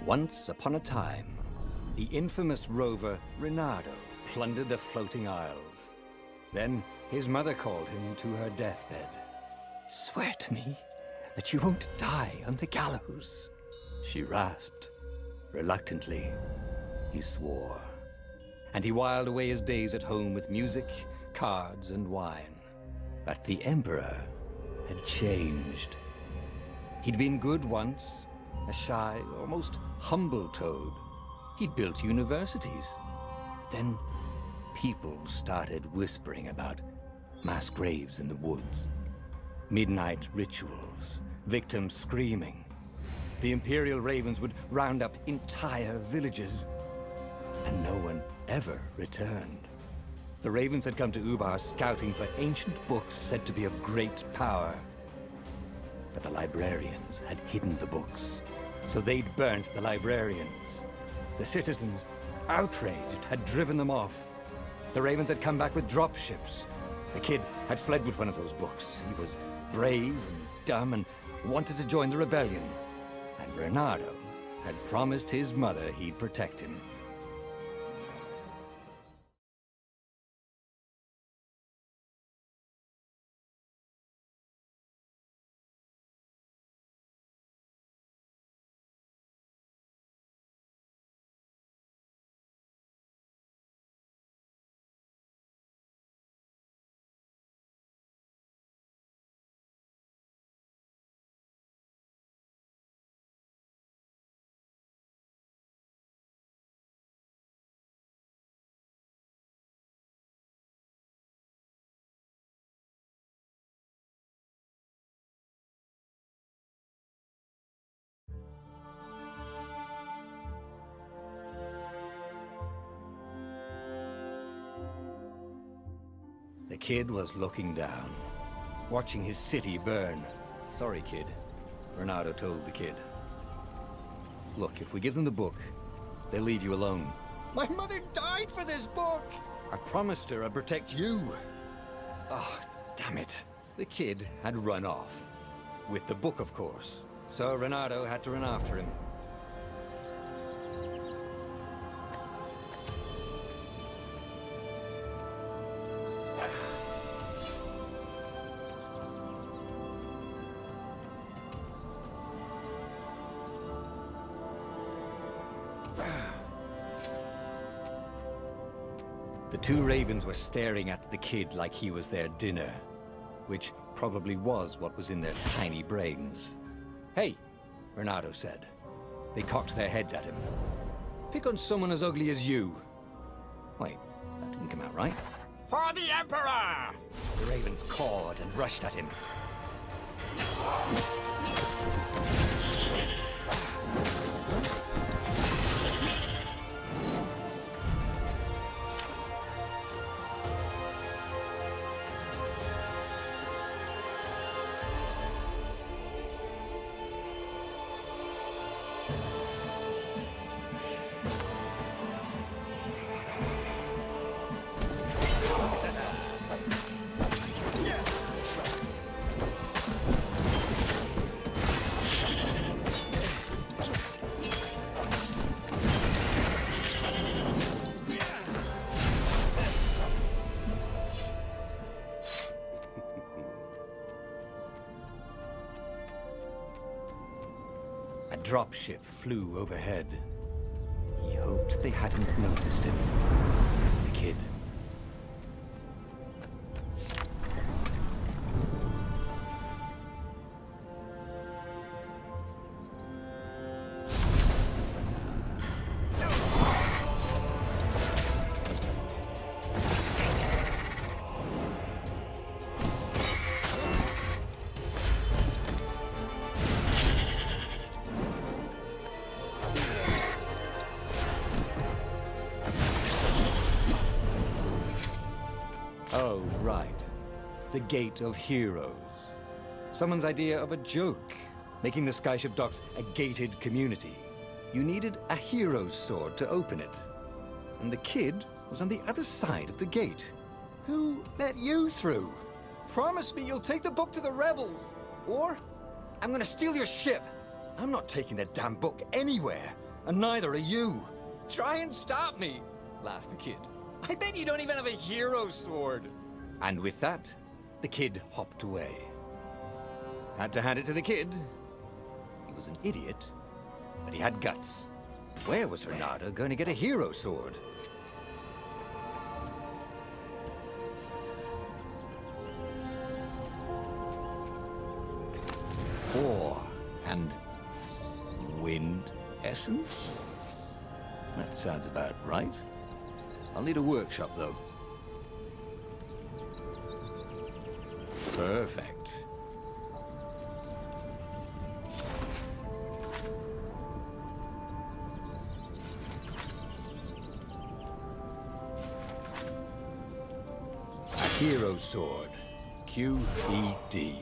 Once upon a time, the infamous rover Reynardo plundered the floating isles. Then his mother called him to her deathbed. "Swear to me that you won't die on the gallows," she rasped. Reluctantly, he swore. And he whiled away his days at home with music, cards, and wine. But the Emperor had changed. He'd been good once, a shy, almost humble toad. He'd built universities. Then people started whispering about mass graves in the woods, midnight rituals, victims screaming. The Imperial Ravens would round up entire villages, and no one ever returned. The Ravens had come to Ubar scouting for ancient books said to be of great power. But the librarians had hidden the books, so they'd burnt the librarians. The citizens, outraged, had driven them off. The Ravens had come back with dropships. The kid had fled with one of those books. He was brave and dumb and wanted to join the rebellion. And Reynardo had promised his mother he'd protect him. The kid was looking down, watching his city burn. "Sorry, kid," Reynardo told the kid. "Look, if we give them the book, they'll leave you alone." "My mother died for this book!" "I promised her I'd protect you." "Oh, damn it." The kid had run off. With the book, of course. So Reynardo had to run after him. The two Ravens were staring at the kid like he was their dinner, which probably was what was in their tiny brains. "Hey," Reynardo said. They cocked their heads at him. "Pick on someone as ugly as you." Wait, that didn't come out right. For the Emperor! The Ravens cawed and rushed at him. A dropship flew overhead. He hoped they hadn't noticed him. The kid. Oh, right. The Gate of Heroes. Someone's idea of a joke, making the Skyship Docks a gated community. You needed a hero's sword to open it. And the kid was on the other side of the gate. Who let you through? Promise me you'll take the book to the rebels, or I'm gonna steal your ship. I'm not taking that damn book anywhere. and neither are you. Try and stop me, laughed the kid. I bet you don't even have a hero sword. And with that, the kid hopped away. Had to hand it to the kid. He was an idiot, but he had guts. Where was Reynardo going to get a hero sword? Ore and wind essence? That sounds about right. I'll need a workshop, though. Perfect. Hero Sword. QED.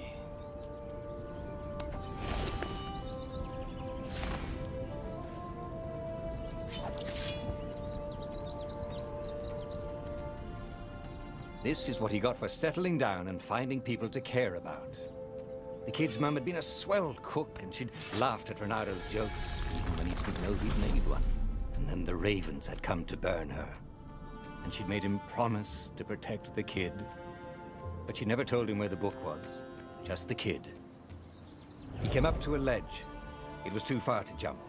This is what he got for settling down and finding people to care about. The kid's mum had been a swell cook, and she'd laughed at Reynardo's jokes, even when he didn't know he'd made one. And then the ravens had come to burn her. And she'd made him promise to protect the kid. But she never told him where the book was, just the kid. He came up to a ledge. It was too far to jump.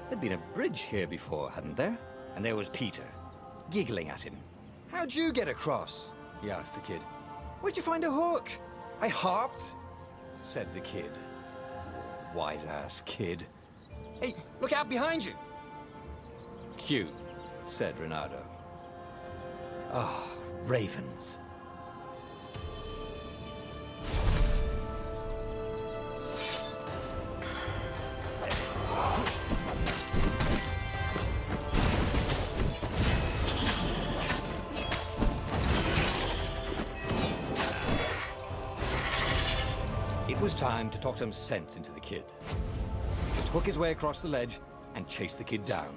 There'd been a bridge here before, hadn't there? And there was Peter, giggling at him. "How'd you get across?" he asked the kid. "Where'd you find a hook?" "I hopped," said the kid. Wise-ass kid. "Hey, look out behind you!" "Cute," said Reynardo. Oh, ravens. It was time to talk some sense into the kid. Just hook his way across the ledge and chase the kid down.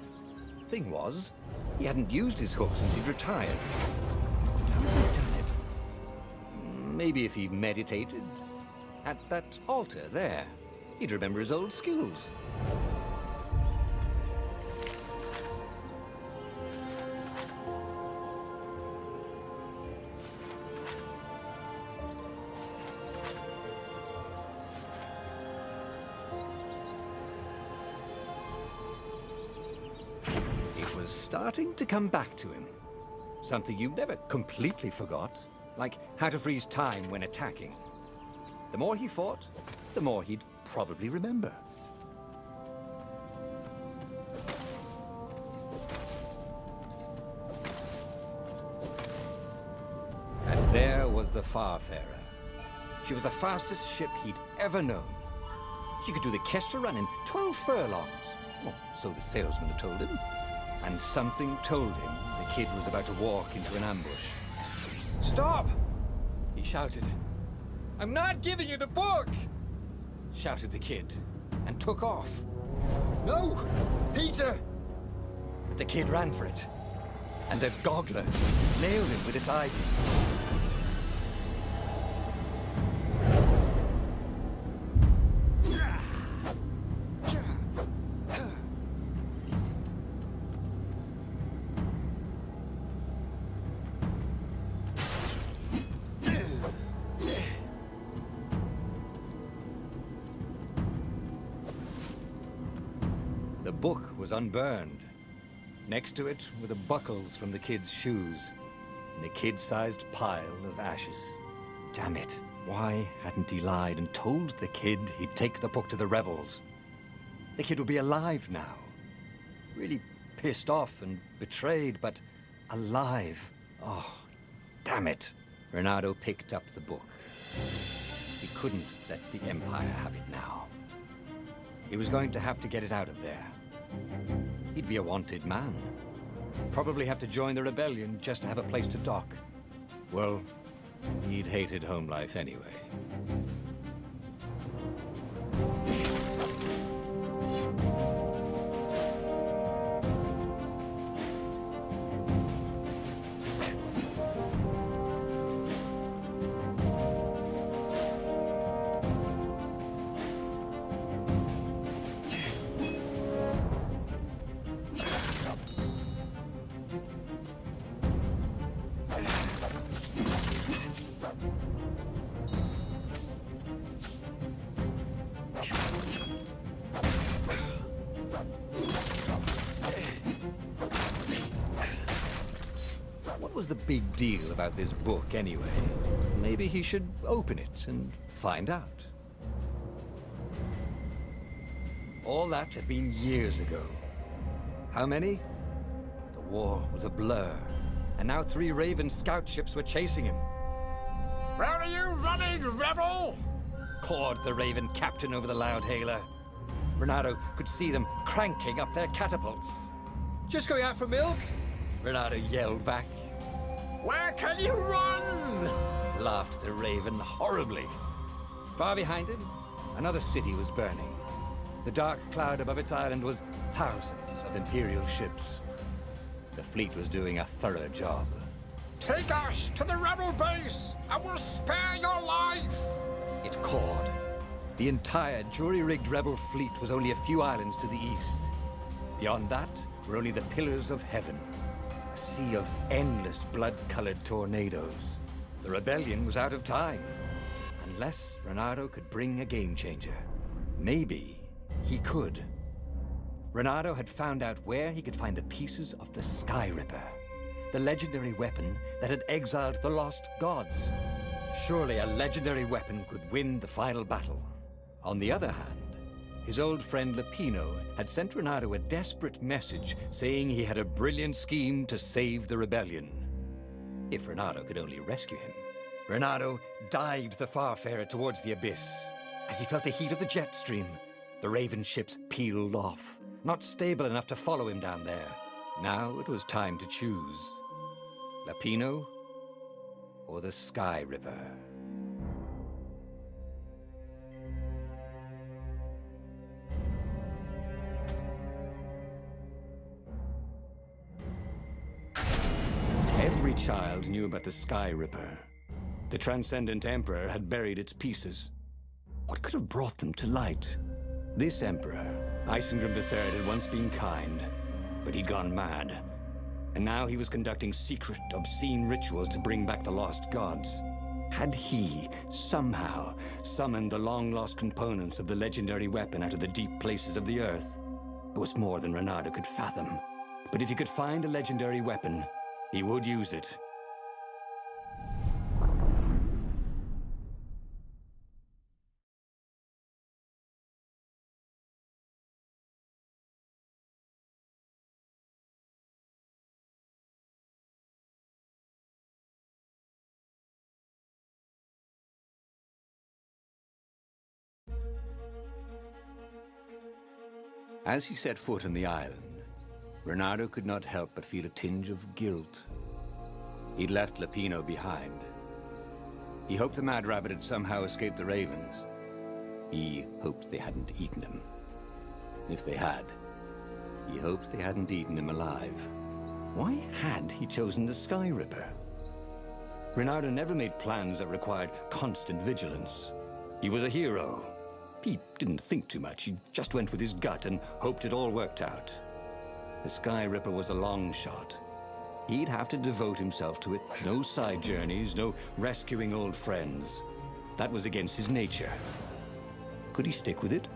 Thing was, he hadn't used his hook since he'd retired. How had he done it? Maybe if he meditated at that altar there, he'd remember his old skills. Starting to come back to him. Something you never completely forgot, like how to freeze time when attacking. The more he fought, the more he'd probably remember. And there was the Farfarer. She was the fastest ship he'd ever known. She could do the Kestra run in 12 furlongs. Oh, so the salesman had told him. And something told him the kid was about to walk into an ambush. "Stop!" he shouted. "I'm not giving you the book!" shouted the kid, and took off. "No! Peter!" But the kid ran for it, and a goggler nailed him with its ivy. The book was unburned. Next to it were the buckles from the kid's shoes, and a kid-sized pile of ashes. Damn it. Why hadn't he lied and told the kid he'd take the book to the rebels? The kid would be alive now. Really pissed off and betrayed, but alive. Oh, damn it. Reynardo picked up the book. He couldn't let the Empire have it now. He was going to have to get it out of there. He'd be a wanted man. Probably have to join the rebellion just to have a place to dock. Well, he'd hated home life anyway. was the big deal about this book anyway? Maybe he should open it and find out. All that had been years ago. How many? The war was a blur, and now 3 Raven scout ships were chasing him. Where are you running, rebel? Cawed the Raven captain over the loudhailer. Renato could see them cranking up their catapults. Just going out for milk? Renato yelled back. Where can you run? Laughed the Raven horribly. Far behind him, another city was burning. The dark cloud above its island was thousands of Imperial ships. The fleet was doing a thorough job. Take us to the rebel base, and we'll spare your life. It cawed. The entire jury-rigged rebel fleet was only a few islands to the east. Beyond that were only the pillars of heaven, a sea of endless blood-colored tornadoes. The rebellion was out of time, unless Renato could bring a game-changer. Maybe he could. Renato had found out where he could find the pieces of the Sky Ripper, the legendary weapon that had exiled the lost gods. Surely a legendary weapon could win the final battle. On the other hand, his old friend Lapino had sent Renato a desperate message saying he had a brilliant scheme to save the rebellion. If Renato could only rescue him. Renato dived the Farfarer towards the abyss. As he felt the heat of the jet stream, the Raven ships peeled off, not stable enough to follow him down there. Now it was time to choose. Lapino or the Sky Ripper? Every child knew about the Sky Ripper. The Transcendent Emperor had buried its pieces. What could have brought them to light? This Emperor, Isengrim III, had once been kind, but he'd gone mad. And now he was conducting secret, obscene rituals to bring back the lost gods. Had he, somehow, summoned the long-lost components of the legendary weapon out of the deep places of the earth? It was more than Renato could fathom. But if he could find a legendary weapon, he would use it. As he set foot on the island, Renato could not help but feel a tinge of guilt. He'd left Lapino behind. He hoped the Mad Rabbit had somehow escaped the Ravens. He hoped they hadn't eaten him. If they had, he hoped they hadn't eaten him alive. Why had he chosen the Sky Ripper? Renato never made plans that required constant vigilance. He was a hero. He didn't think too much. He just went with his gut and hoped it all worked out. The Sky Ripper was a long shot. He'd have to devote himself to it. No side journeys, no rescuing old friends. That was against his nature. Could he stick with it?